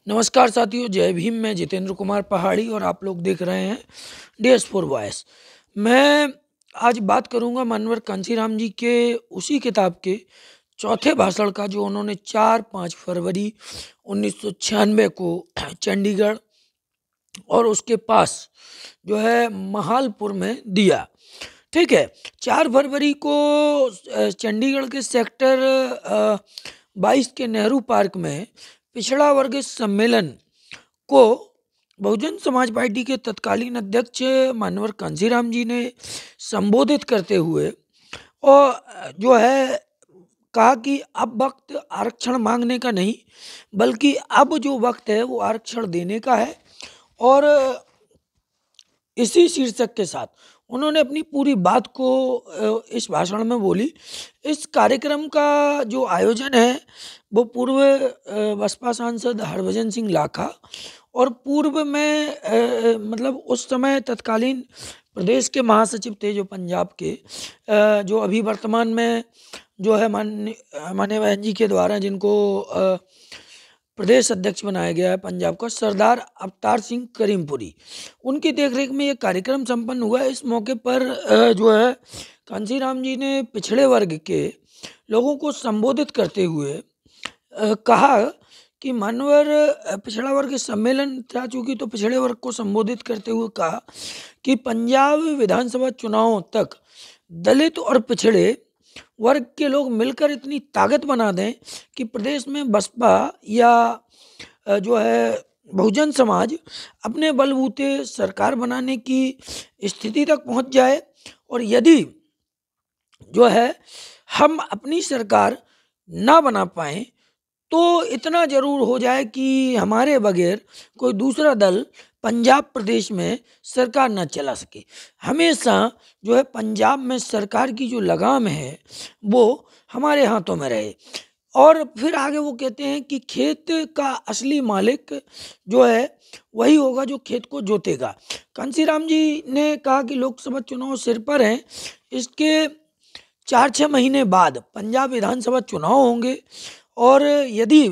नमस्कार साथियों, जय भीम। मैं जितेंद्र कुमार पहाड़ी और आप लोग देख रहे हैं DS4 वॉइस। मैं आज बात करूंगा मानवर कांशीराम जी के उसी किताब के चौथे भाषण का जो उन्होंने 4-5 फरवरी 1996 को चंडीगढ़ और उसके पास जो है महालपुर में दिया। ठीक है, 4 फरवरी को चंडीगढ़ के सेक्टर 22 के नेहरू पार्क में पिछड़ा वर्ग सम्मेलन को बहुजन समाज पार्टी के तत्कालीन अध्यक्ष मानवर कांशीराम जी ने संबोधित करते हुए और जो है कहा कि अब वक्त आरक्षण मांगने का नहीं, बल्कि अब जो वक्त है वो आरक्षण देने का है। और इसी शीर्षक के साथ उन्होंने अपनी पूरी बात को इस भाषण में बोली। इस कार्यक्रम का जो आयोजन है वो पूर्व बसपा सांसद हरभजन सिंह लाखा और पूर्व में मतलब उस समय तत्कालीन प्रदेश के महासचिव थे जो पंजाब के, जो अभी वर्तमान में जो है माननीय बहन जी के द्वारा जिनको प्रदेश अध्यक्ष बनाया गया है पंजाब का, सरदार अवतार सिंह करीमपुरी, उनकी देखरेख में ये कार्यक्रम संपन्न हुआ। इस मौके पर जो है कांशीराम जी ने पिछड़े वर्ग के लोगों को संबोधित करते हुए कहा कि मानवर पिछड़ा वर्ग सम्मेलन था चूँकि, तो पिछड़े वर्ग को संबोधित करते हुए कहा कि पंजाब विधानसभा चुनावों तक दलित और पिछड़े वर्ग के लोग मिलकर इतनी ताकत बना दें कि प्रदेश में बसपा या जो है बहुजन समाज अपने बलबूते सरकार बनाने की स्थिति तक पहुंच जाए। और यदि जो है हम अपनी सरकार ना बना पाएँ तो इतना जरूर हो जाए कि हमारे बगैर कोई दूसरा दल पंजाब प्रदेश में सरकार ना चला सके। हमेशा जो है पंजाब में सरकार की जो लगाम है वो हमारे हाथों में रहे। और फिर आगे वो कहते हैं कि खेत का असली मालिक जो है वही होगा जो खेत को जोतेगा। कांशीराम जी ने कहा कि लोकसभा चुनाव सिर पर हैं, इसके 4-6 महीने बाद पंजाब विधानसभा चुनाव होंगे और यदि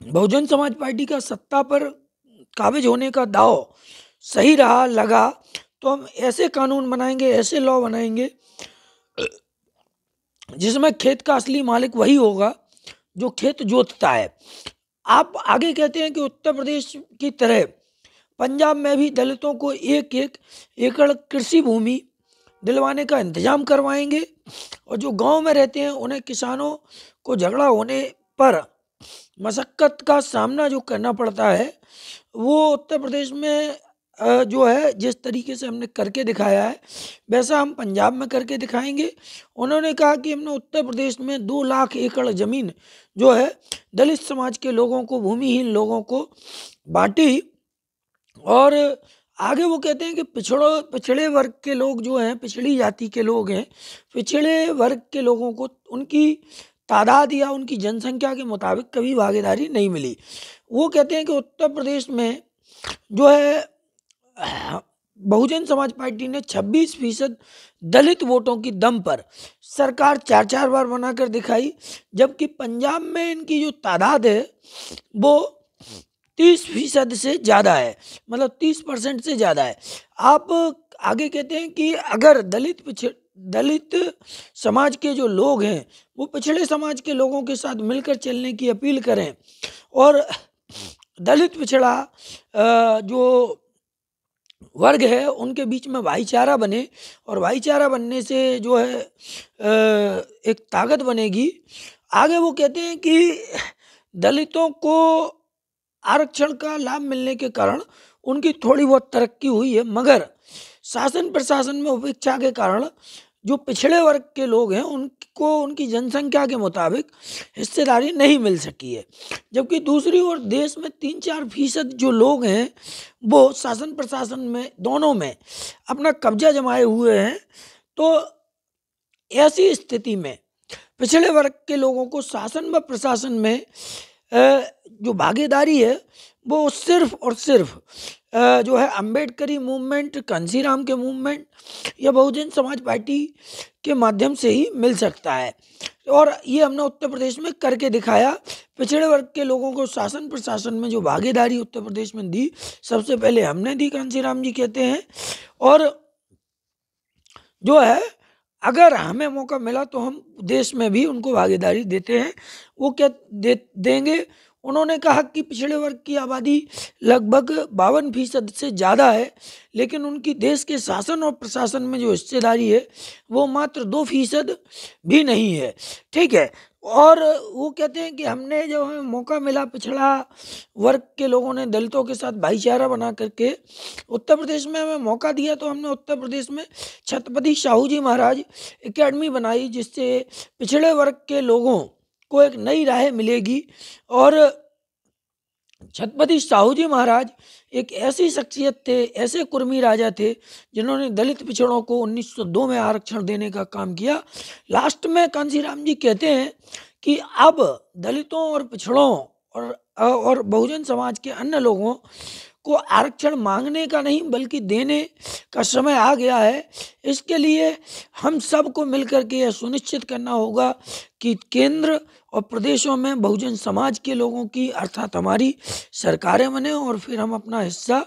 बहुजन समाज पार्टी का सत्ता पर काबिज होने का दाव सही रहा लगा तो हम ऐसे कानून बनाएंगे, ऐसे लॉ बनाएंगे जिसमें खेत का असली मालिक वही होगा जो खेत जोतता है। आप आगे कहते हैं कि उत्तर प्रदेश की तरह पंजाब में भी दलितों को 1-1 एकड़ कृषि भूमि दिलवाने का इंतजाम करवाएंगे और जो गांव में रहते हैं उन्हें किसानों को झगड़ा होने पर मशक्कत का सामना जो करना पड़ता है वो उत्तर प्रदेश में जो है जिस तरीके से हमने करके दिखाया है वैसा हम पंजाब में करके दिखाएंगे। उन्होंने कहा कि हमने उत्तर प्रदेश में 2 लाख एकड़ ज़मीन जो है दलित समाज के लोगों को, भूमिहीन लोगों को बांटी। और आगे वो कहते हैं कि पिछड़े वर्ग के लोग जो हैं, पिछड़ी जाति के लोग हैं, पिछड़े वर्ग के लोगों को उनकी तादाद या उनकी जनसंख्या के मुताबिक कभी भागीदारी नहीं मिली। वो कहते हैं कि उत्तर प्रदेश में जो है बहुजन समाज पार्टी ने 26% दलित वोटों की दम पर सरकार 4-4 बार बनाकर दिखाई, जबकि पंजाब में इनकी जो तादाद है वो 30% से ज़्यादा है, मतलब 30% से ज़्यादा है। आप आगे कहते हैं कि अगर दलित समाज के जो लोग हैं वो पिछड़े समाज के लोगों के साथ मिलकर चलने की अपील करें और दलित पिछड़ा जो वर्ग है उनके बीच में भाईचारा बने और भाईचारा बनने से जो है एक ताकत बनेगी। आगे वो कहते हैं कि दलितों को आरक्षण का लाभ मिलने के कारण उनकी थोड़ी बहुत तरक्की हुई है, मगर शासन प्रशासन में उपेक्षा के कारण जो पिछड़े वर्ग के लोग हैं उनको उनकी जनसंख्या के मुताबिक हिस्सेदारी नहीं मिल सकी है। जबकि दूसरी ओर देश में 3-4% जो लोग हैं वो शासन प्रशासन में दोनों में अपना कब्जा जमाए हुए हैं। तो ऐसी स्थिति में पिछड़े वर्ग के लोगों को शासन व प्रशासन में जो भागीदारी है वो सिर्फ और सिर्फ जो है अम्बेडकरी मूवमेंट, कांशीराम के मूवमेंट या बहुजन समाज पार्टी के माध्यम से ही मिल सकता है। और ये हमने उत्तर प्रदेश में करके दिखाया। पिछड़े वर्ग के लोगों को शासन प्रशासन में जो भागीदारी उत्तर प्रदेश में दी, सबसे पहले हमने दी, कांशीराम जी कहते हैं। और जो है अगर हमें मौका मिला तो हम देश में भी उनको भागीदारी देते हैं। वो क्या देंगे? उन्होंने कहा कि पिछड़े वर्ग की आबादी लगभग 52% से ज़्यादा है, लेकिन उनकी देश के शासन और प्रशासन में जो हिस्सेदारी है वो मात्र 2% भी नहीं है। ठीक है। और वो कहते हैं कि हमने जब हमें मौका मिला, पिछड़ा वर्ग के लोगों ने दलितों के साथ भाईचारा बना करके उत्तर प्रदेश में हमें मौका दिया, तो हमने उत्तर प्रदेश में छत्रपति साहू जी महाराज एकेडमी बनाई, जिससे पिछड़े वर्ग के लोगों को एक नई राह मिलेगी। और छत्रपति साहू जी महाराज एक ऐसी शख्सियत थे, ऐसे कुर्मी राजा थे, जिन्होंने दलित पिछड़ों को 1902 में आरक्षण देने का काम किया। लास्ट में कांशीराम जी कहते हैं कि अब दलितों और पिछड़ों और बहुजन समाज के अन्य लोगों को आरक्षण मांगने का नहीं बल्कि देने का समय आ गया है। इसके लिए हम सबको मिलकर के यह सुनिश्चित करना होगा कि केंद्र और प्रदेशों में बहुजन समाज के लोगों की अर्थात हमारी सरकारें बने और फिर हम अपना हिस्सा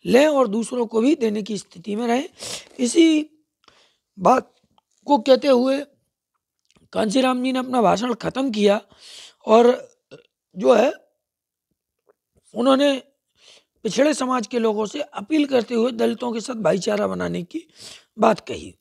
लें और दूसरों को भी देने की स्थिति में रहें। इसी बात को कहते हुए कांशीराम जी ने अपना भाषण खत्म किया और जो है उन्होंने पिछड़े समाज के लोगों से अपील करते हुए दलितों के साथ भाईचारा बनाने की बात कही।